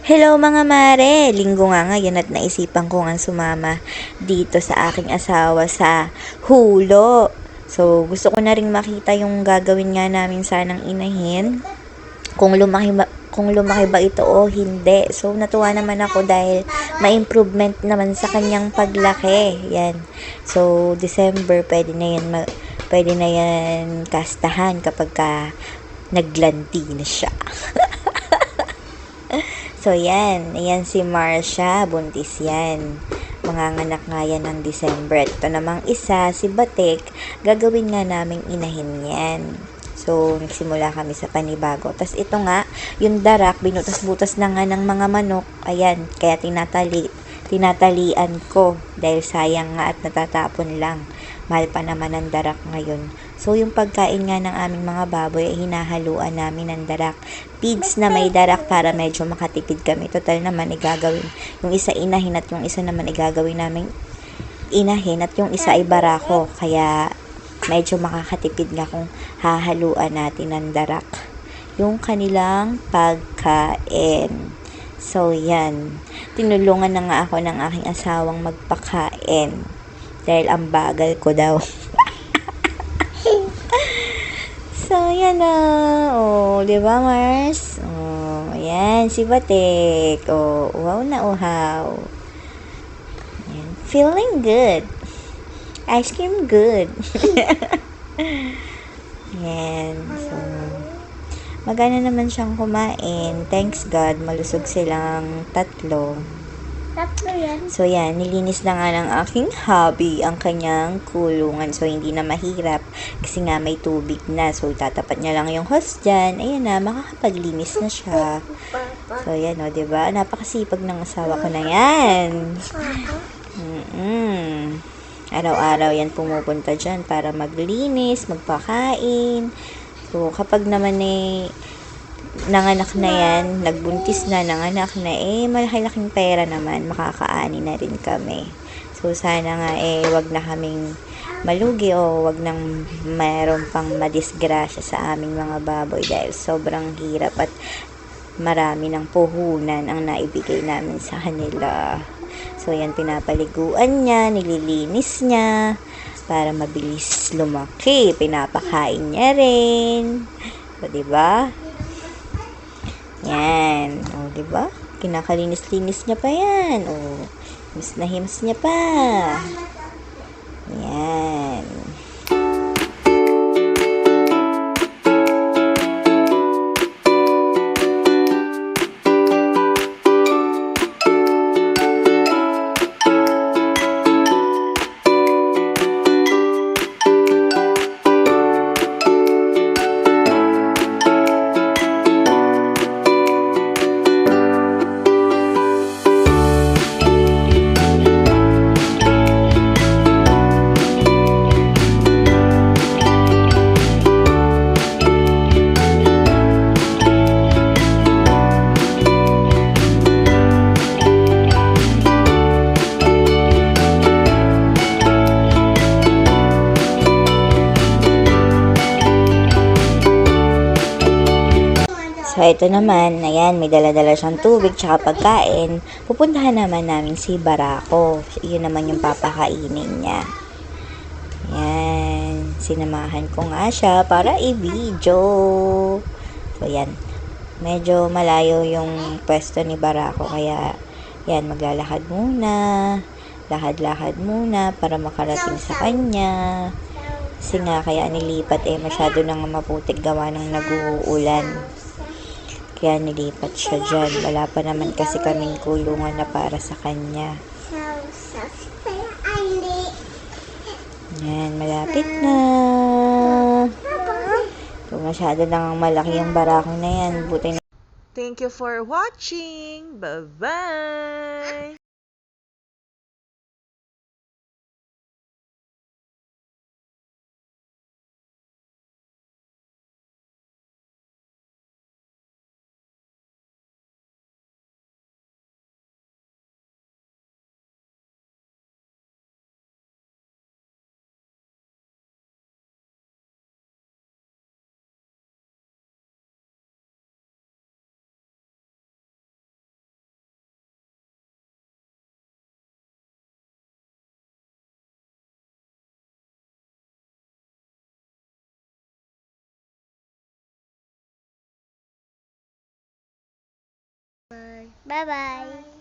Hello mga mare! Linggo nga ngayon at naisipan ko nga sumama dito sa aking asawa sa hulo. So, gusto ko na ring makita yung gagawin nga namin sanang inahin. Kung lumaki ba ito o hindi. So, natuwa naman ako dahil ma-improvement naman sa kanyang paglaki. Yan. So, December, pwede na yan kastahan kapag naglandi na siya. So, yan. Ayan si Marsha. Buntis yan. Manganganak nga yan ng December. Ito namang isa, si Batik. Gagawin nga naming inahin yan. So, nagsimula kami sa panibago. Tapos, ito nga, yung darak, binutas-butas na nga ng mga manok. Ayan, kaya tinatalian ko. Dahil sayang nga at natatapon lang. Mahal pa naman ang darak ngayon. So, yung pagkain nga ng aming mga baboy ay hinahaluan namin ng darak. Feeds na may darak para medyo makatipid kami. Total naman igagawin. Yung isa inahin at yung isa naman igagawin namin inahin at yung isa ay barako. Kaya medyo makakatipid nga kung hahaluan natin ng darak. Yung kanilang pagkain. So, yan. Tinulungan na nga ako ng aking asawang magpakain. Dahil ang bagal ko daw. So, yan na. Oh, di ba, Mars? Oh, ayan, si Batik. Oh, uhaw na uhaw. Ayan. Feeling good. Ice cream good. Ayan. So, magana naman siyang kumain. Thanks God, malusog silang tatlo. So, yan. Nilinis na nga ng aking hubby ang kanyang kulungan. So, hindi na mahirap. Kasi nga may tubig na. So, tatapat niya lang yung hose dyan. Ayan na, makakapaglinis na siya. So, yan o, diba? Napakasipag ng asawa ko na yan. Araw-araw yan pumupunta dyan para maglinis, magpakain. So, kapag naman nanganak na yan, nagbuntis na, nanganak na, malaki-laking pera naman, makakaani na rin kami. So, sana nga, wag na kaming malugi o wag nang mayroon pang madisgrasya sa aming mga baboy dahil sobrang hirap at marami ng puhunan ang naibigay namin sa kanila. So, yan, pinapaliguan niya, nililinis niya, para mabilis lumaki. Pinapakain niya rin. So, diba? Yan. O, diba? Kinakalinis-linis niya pa yan. O, hims na hims niya pa. Yan. So, ito naman, ayan, may dala-dala siyang tubig tsaka pagkain. Pupuntahan naman namin si Barako. Iyon naman yung papakainin niya. Ayan, sinamahan ko nga siya para i-video. So, ayan, medyo malayo yung pwesto ni Barako. Kaya, ayan, maglalakad muna. Lakad-lakad muna para makarating sa kanya. Kasi nga, kaya nilipat masyado nang maputik gawa ng nag-uulan. Kaya nilipat siya dyan. Wala pa naman kasi kaming kulungan na para sa kanya. Yan, malapit na. So, masyado nang malaki yung barako na yan. Buti na. Thank you for watching. Bye-bye. Bye. Bye-bye.